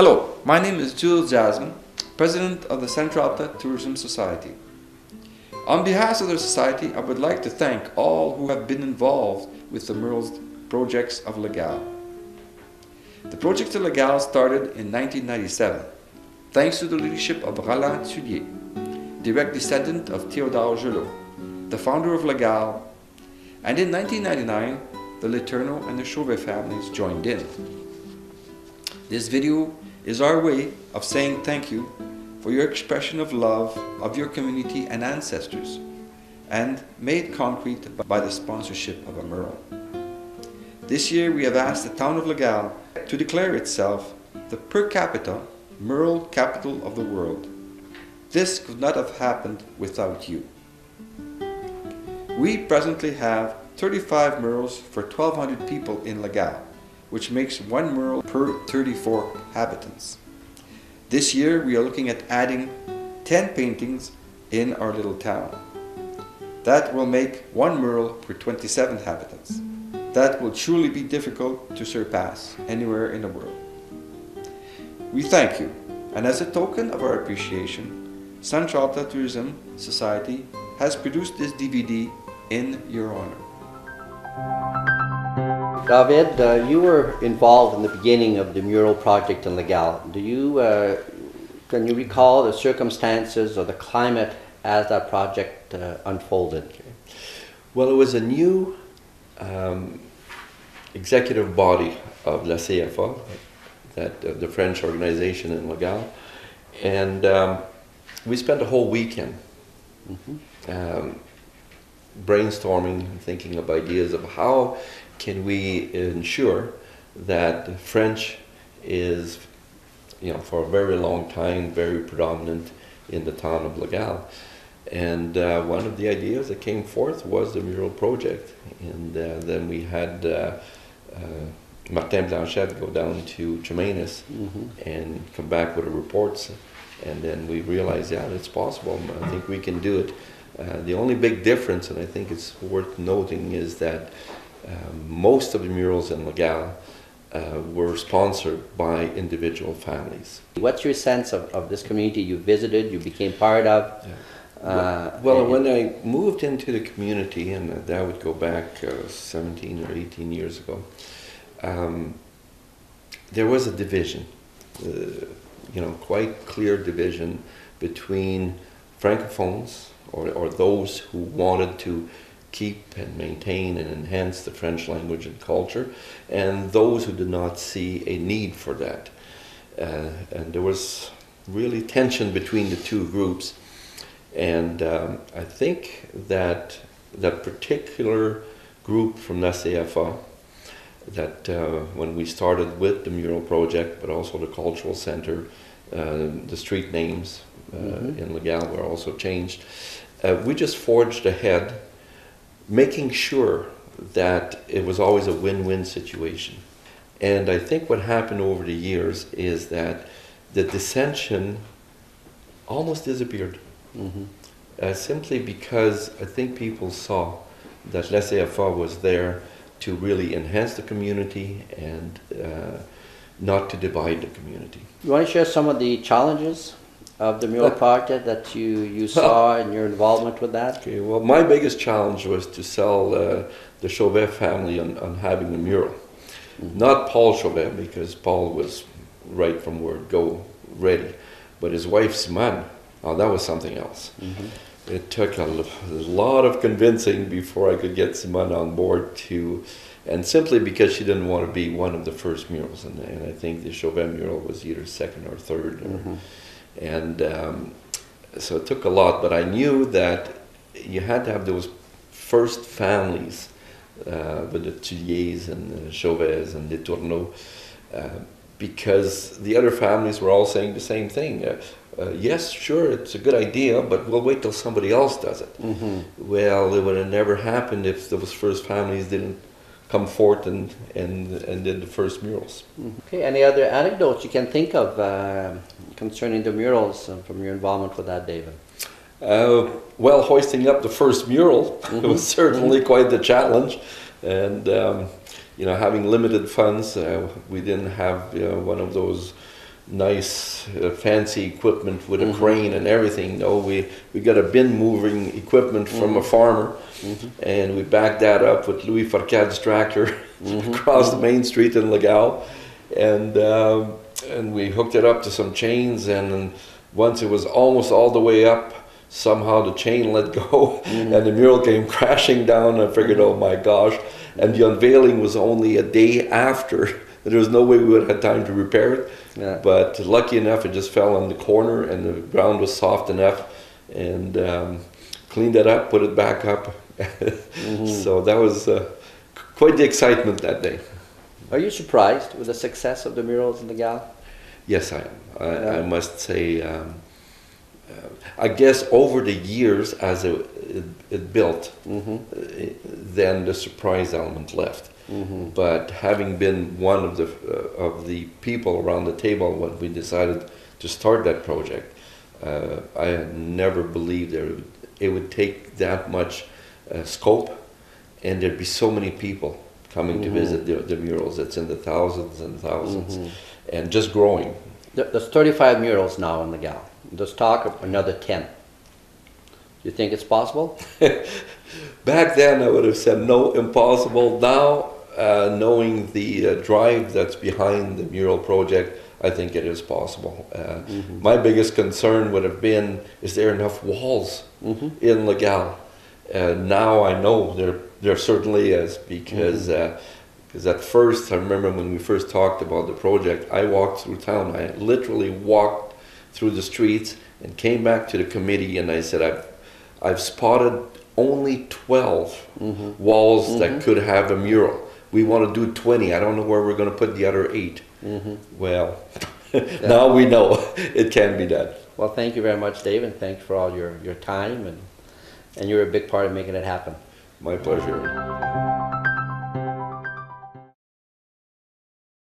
Hello, my name is Jules Jasmine, President of the Central Alta Tourism Society. On behalf of the Society, I would like to thank all who have been involved with the Murals projects of Legal. The project of Legal started in 1997, thanks to the leadership of Roland Sullier, direct descendant of Théodore Gelot, the founder of Legal, and in 1999, the Letourneau and the Chauvet families joined in. This video is our way of saying thank you for your expression of love of your community and ancestors, and made concrete by the sponsorship of a mural. This year we have asked the town of Legal to declare itself the per capita mural capital of the world. This could not have happened without you. We presently have 35 murals for 1,200 people in Legal, which makes one mural per 34 inhabitants. This year we are looking at adding 10 paintings in our little town. That will make one mural per 27 inhabitants. That will truly be difficult to surpass anywhere in the world. We thank you, and as a token of our appreciation, Central Alta Tourism Society has produced this DVD in your honor. David, you were involved in the beginning of the mural project in Legal. Can you recall the circumstances or the climate as that project unfolded? Well, it was a new executive body of la CFA, the French organization in Legal, and we spent a whole weekend brainstorming and thinking of ideas of how can we ensure that French is, for a very long time, very predominant in the town of Legal. And one of the ideas that came forth was the mural project. And then we had Martin Blanchette go down to Chemainus and come back with the reports. And then we realized, yeah, it's possible. I think we can do it. The only big difference, and I think it's worth noting, is that most of the murals in Legal were sponsored by individual families. What's your sense of this community you visited, you became part of? Yeah. Well, when I moved into the community, and that would go back 17 or 18 years ago, there was a division, quite clear division between Francophones, or those who wanted to keep and maintain and enhance the French language and culture, and those who did not see a need for that. And there was really tension between the two groups. And I think that that particular group from la CFA, that when we started with the mural project, but also the cultural center, the street names in Legal were also changed. We just forged ahead, making sure that it was always a win-win situation. And I think what happened over the years is that the dissension almost disappeared. Simply because I think people saw that la CFA was there to really enhance the community and not to divide the community. You want to share some of the challenges of the mural project that you saw in your involvement with that? Okay, well, my biggest challenge was to sell the Chauvet family on having a mural. Not Paul Chauvet, because Paul was right from word go ready, but his wife Simone, that was something else. It took a lot of convincing before I could get Simone on board and simply because she didn't want to be one of the first murals, and I think the Chauvet mural was either second or third. And so it took a lot, but I knew that you had to have those first families with the Tulliers and the Chauvets and the Letourneau, because the other families were all saying the same thing. Yes, sure, it's a good idea, but we'll wait till somebody else does it. Well, it would have never happened if those first families didn't come forth and did the first murals. Okay, any other anecdotes you can think of concerning the murals from your involvement with that, David? Well, hoisting up the first mural was certainly quite the challenge, and having limited funds, we didn't have one of those nice fancy equipment with a crane and everything. No, we got a bin moving equipment from a farmer, and we backed that up with Louis Farcade's tractor across the main street in Legal, and we hooked it up to some chains, and once it was almost all the way up, somehow the chain let go and the mural came crashing down. I figured, oh my gosh, and the unveiling was only a day after. There was no way we would have had time to repair it. Yeah. But lucky enough, it just fell on the corner and the ground was soft enough, and cleaned it up, put it back up. So that was quite the excitement that day. Are you surprised with the success of the murals in the Gal? Yes, I am. I must say, I guess over the years as it built, then the surprise element left. But having been one of the people around the table when we decided to start that project, I had never believed it would take that much scope, and there'd be so many people coming to visit the murals. It's in the thousands and thousands, and just growing. There's 35 murals now in the Gal. There's talk of another 10. Do you think it's possible? Back then I would have said no, impossible. Now, knowing the drive that's behind the mural project, I think it is possible. My biggest concern would have been, is there enough walls in Legal? Now I know there certainly is, because at first, I remember when we first talked about the project, I walked through town. I literally walked through the streets and came back to the committee, and I said, I've spotted only 12 walls that could have a mural. We want to do 20. I don't know where we're going to put the other 8. Well, now we know it can be done. Well, thank you very much, Dave, and thanks for all your time, and you're a big part of making it happen. My pleasure.